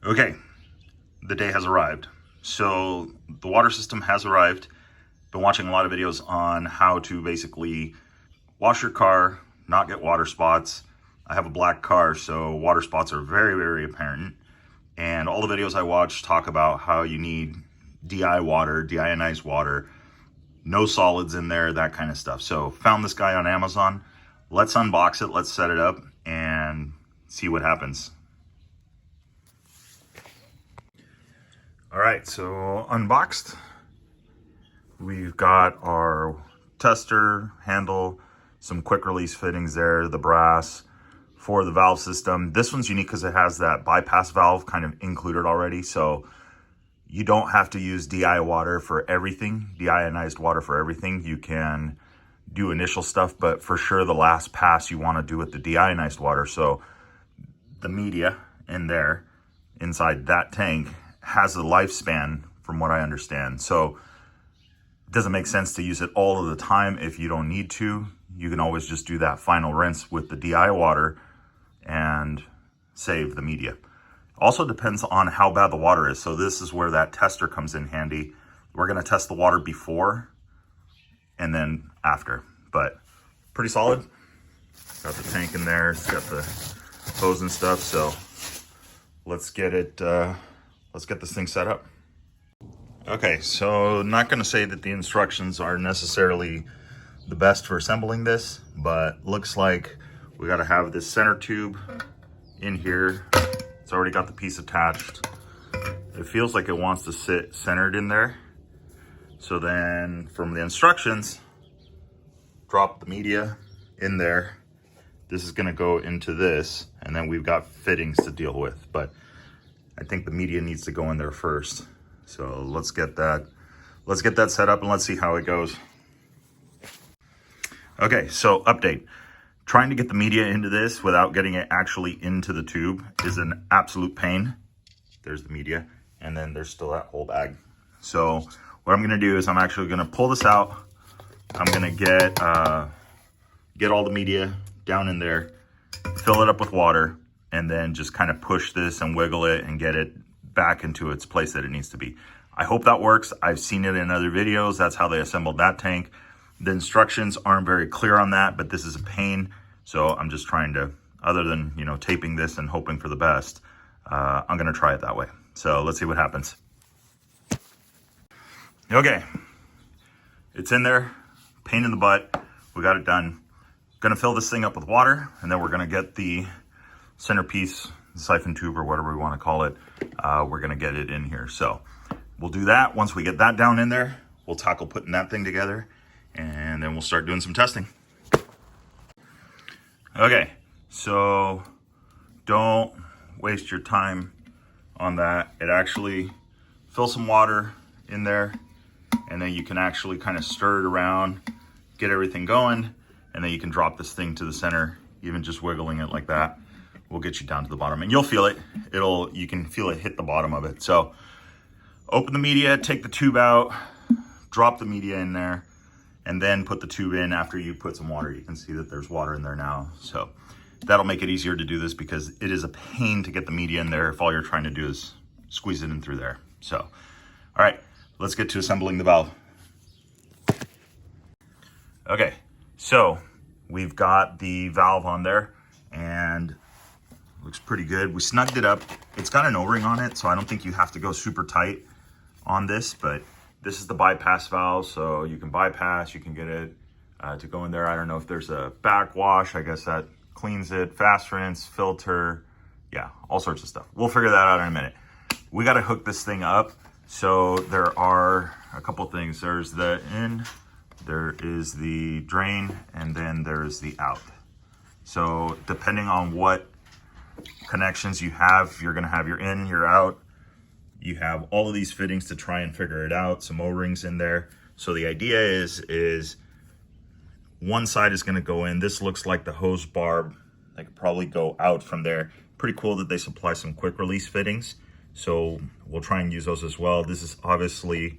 Okay, the day has arrived. So the water system has arrived. Been watching a lot of videos on how to basically wash your car, not get water spots. I have a black car, so water spots are very, very apparent. And all the videos I watch talk about how you need DI water, deionized water, no solids in there, that kind of stuff. So found this guy on Amazon. Let's unbox it, let's set it up and see what happens. All right, so unboxed. We've got our tester handle, some quick release fittings there, the brass for the valve system. This one's unique because it has that bypass valve kind of included already. So you don't have to use DI water for everything, deionized water for everything. You can do initial stuff, but for sure the last pass you want to do with the deionized water. So the media in there, inside that tank, has a lifespan from what I understand. So it doesn't make sense to use it all of the time if you don't need to. You can always just do that final rinse with the DI water and save the media. Also depends on how bad the water is. So this is where that tester comes in handy. We're gonna test the water before and then after, but pretty solid. Got the tank in there, it's got the hose and stuff. So let's get it, let's get this thing set up. Okay, so not gonna say that the instructions are necessarily the best for assembling this, but looks like we gotta have this center tube in here. It's already got the piece attached. It feels like it wants to sit centered in there. So then from the instructions, drop the media in there. This is gonna go into this, and then we've got fittings to deal with, but I think the media needs to go in there first. So let's get that set up and let's see how it goes. Okay, so update. Trying to get the media into this without getting it actually into the tube is an absolute pain. There's the media, and then there's still that whole bag. So what I'm gonna do is I'm actually gonna pull this out. I'm gonna get all the media down in there, fill it up with water, and then just kind of push this and wiggle it and get it back into its place that it needs to be. I hope that works. I've seen it in other videos. That's how they assembled that tank. The instructions aren't very clear on that, but this is a pain. So I'm just trying to, other than, you know, taping this and hoping for the best, I'm gonna try it that way. So let's see what happens. Okay, it's in there, pain in the butt. We got it done. Gonna fill this thing up with water, and then we're gonna get the centerpiece, siphon tube, or whatever we wanna call it. We're gonna get it in here. So we'll do that. Once we get that down in there, we'll tackle putting that thing together, and then we'll start doing some testing. Okay, so don't waste your time on that. It actually, fill some water in there, and then you can actually kind of stir it around, get everything going, and then you can drop this thing to the center. Even just wiggling it like that will get you down to the bottom, and you'll feel it. You can feel it hit the bottom of it. So open the media, take the tube out, drop the media in there, and then put the tube in after you put some water. You can see that there's water in there now. So that'll make it easier to do this because it is a pain to get the media in there if all you're trying to do is squeeze it in through there. So, all right, let's get to assembling the valve. Okay, so we've got the valve on there and looks pretty good. We snugged it up. It's got an O-ring on it, so I don't think you have to go super tight on this, but this is the bypass valve, so you can bypass, you can get it to go in there. I don't know if there's a backwash, I guess that cleans it, fast rinse, filter, yeah, all sorts of stuff. We'll figure that out in a minute. We gotta hook this thing up. So there are a couple things. There's the in, there is the drain, and then there's the out. So depending on what connections you have, you're gonna have your in, your out. You have all of these fittings to try and figure it out, some O-rings in there. So the idea is one side is gonna go in. This looks like the hose barb that could probably go out from there. Pretty cool that they supply some quick release fittings. So we'll try and use those as well. This is obviously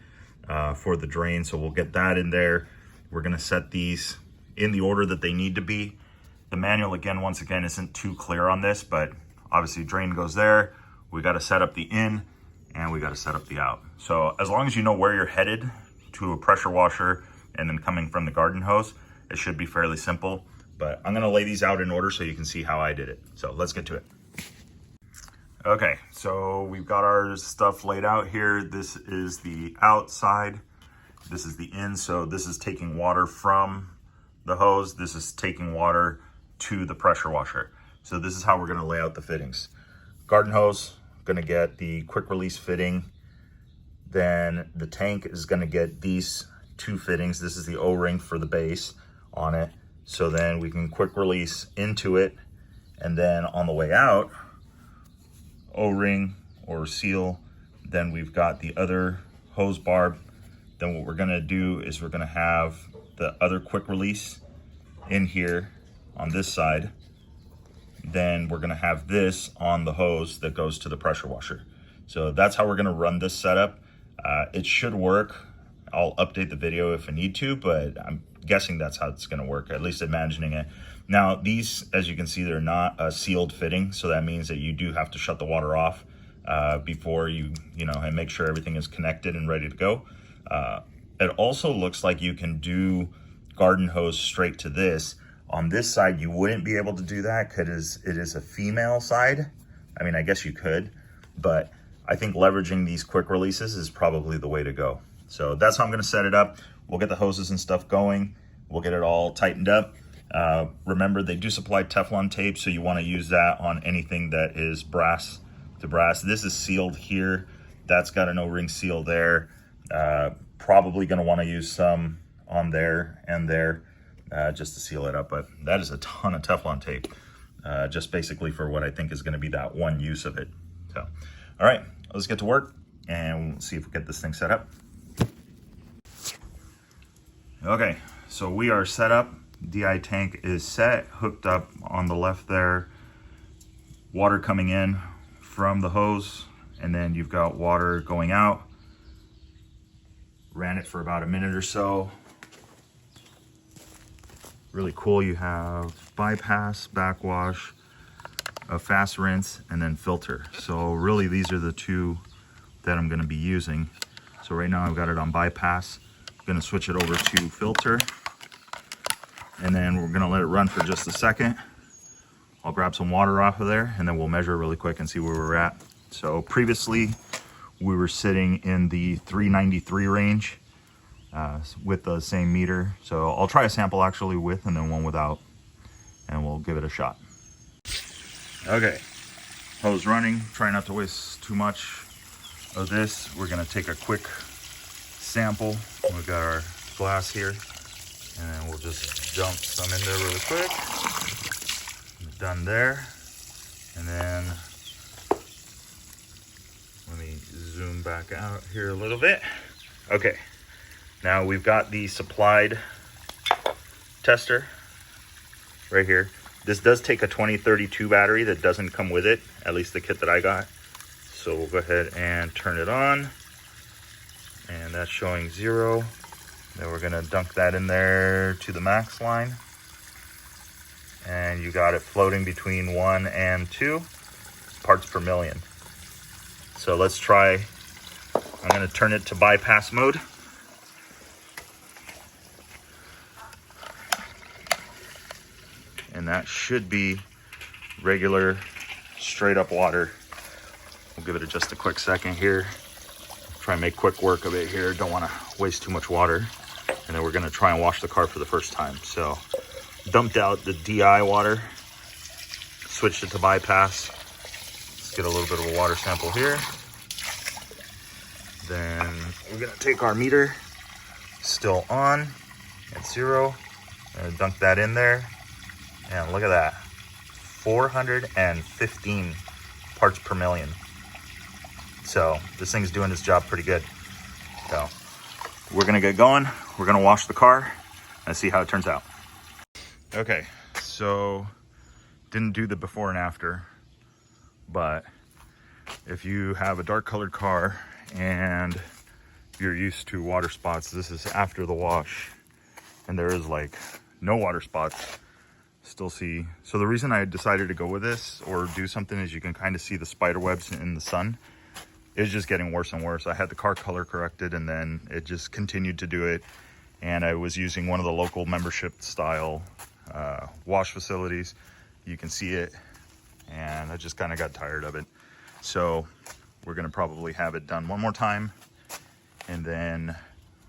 for the drain, so we'll get that in there. We're gonna set these in the order that they need to be. The manual, again, once again, isn't too clear on this, but obviously drain goes there, we got to set up the in and we got to set up the out. So as long as you know where you're headed to a pressure washer and then coming from the garden hose, it should be fairly simple. But I'm gonna lay these out in order so you can see how I did it. So let's get to it. Okay, so we've got our stuff laid out here. This is the outside, this is the in. So this is taking water from the hose. This is taking water to the pressure washer. So this is how we're gonna lay out the fittings. Garden hose, gonna get the quick release fitting. Then the tank is gonna get these two fittings. This is the O-ring for the base on it. So then we can quick release into it. And then on the way out, O-ring or seal. Then we've got the other hose barb. Then what we're gonna do is we're gonna have the other quick release in here on this side. Then we're gonna have this on the hose that goes to the pressure washer. So that's how we're gonna run this setup. It should work. I'll update the video if I need to, but I'm guessing that's how it's gonna work, at least imagining it. Now these, as you can see, they're not a sealed fitting, so that means that you do have to shut the water off before you know, and make sure everything is connected and ready to go. It also looks like you can do garden hose straight to this. On this side, you wouldn't be able to do that because it is a female side. I mean, I guess you could, but I think leveraging these quick releases is probably the way to go. So that's how I'm gonna set it up. We'll get the hoses and stuff going. We'll get it all tightened up. Remember, they do supply Teflon tape, so you wanna use that on anything that is brass to brass. This is sealed here. That's got an O-ring seal there. Probably gonna wanna use some on there and there just to seal it up, but that is a ton of Teflon tape, just basically for what I think is gonna be that one use of it. So, all right, let's get to work and we'll see if we get this thing set up. Okay, so we are set up. DI tank is set, hooked up on the left there. Water coming in from the hose, and then you've got water going out. Ran it for about a minute or so. Really cool, you have bypass, backwash, a fast rinse, and then filter. So really these are the two that I'm gonna be using. So right now I've got it on bypass. Gonna switch it over to filter, and then we're gonna let it run for just a second. I'll grab some water off of there and then we'll measure really quick and see where we're at. So previously we were sitting in the 393 range with the same meter. So I'll try a sample actually with and then one without, and we'll give it a shot. Okay, hose running, try not to waste too much of this. We're gonna take a quick sample. We've got our glass here, and then we'll just dump some in there really quick. Done there. And then let me zoom back out here a little bit. Okay, now we've got the supplied tester right here. This does take a 2032 battery that doesn't come with it, at least the kit that I got. So we'll go ahead and turn it on. And that's showing 0. Then we're gonna dunk that in there to the max line. And you got it floating between 1 and 2 parts per million. So let's try, I'm gonna turn it to bypass mode. And that should be regular, straight up water. We'll give it just a quick second here. Try and make quick work of it here. Don't want to waste too much water. And then we're going to try and wash the car for the first time. So dumped out the DI water, switched it to bypass. Let's get a little bit of a water sample here. Then we're going to take our meter, still on at 0, and dunk that in there. And look at that, 415 parts per million. So this thing's doing its job pretty good. So we're gonna get going. We're gonna wash the car and see how it turns out. Okay, so didn't do the before and after, but if you have a dark colored car and you're used to water spots, this is after the wash, and there is like no water spots. Still see. So the reason I decided to go with this or do something is you can kind of see the spider webs in the sun. It's just getting worse and worse. I had the car color corrected and then it just continued to do it. And I was using one of the local membership style wash facilities. You can see it, and I just kind of got tired of it. So we're gonna probably have it done one more time, and then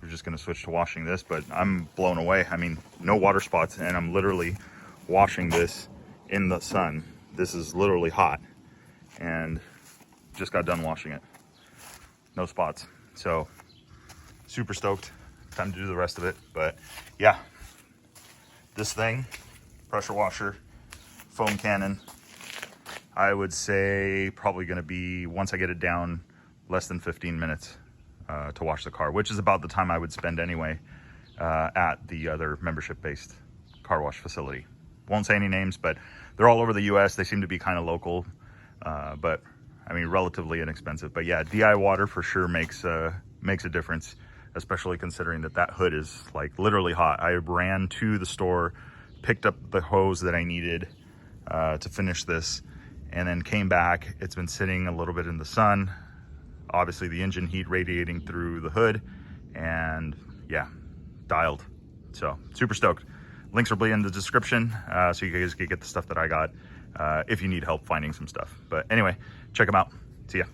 we're just gonna switch to washing this. But I'm blown away. I mean, no water spots, and I'm literally washing this in the sun. This is literally hot, and just got done washing it. No spots. So super stoked. Time to do the rest of it. But yeah, this thing, pressure washer, foam cannon, I would say probably going to be, once I get it down, less than 15 minutes to wash the car, which is about the time I would spend anyway at the other membership-based car wash facility. Won't say any names, but they're all over the US. They seem to be kind of local, but I mean, relatively inexpensive. But yeah, DI water for sure makes a difference, especially considering that hood is like literally hot. I ran to the store, picked up the hose that I needed to finish this, and then came back. It's been sitting a little bit in the sun, obviously the engine heat radiating through the hood, and yeah, dialed. So super stoked. Links will be in the description, so you guys can get the stuff that I got if you need help finding some stuff. But anyway, check them out. See ya.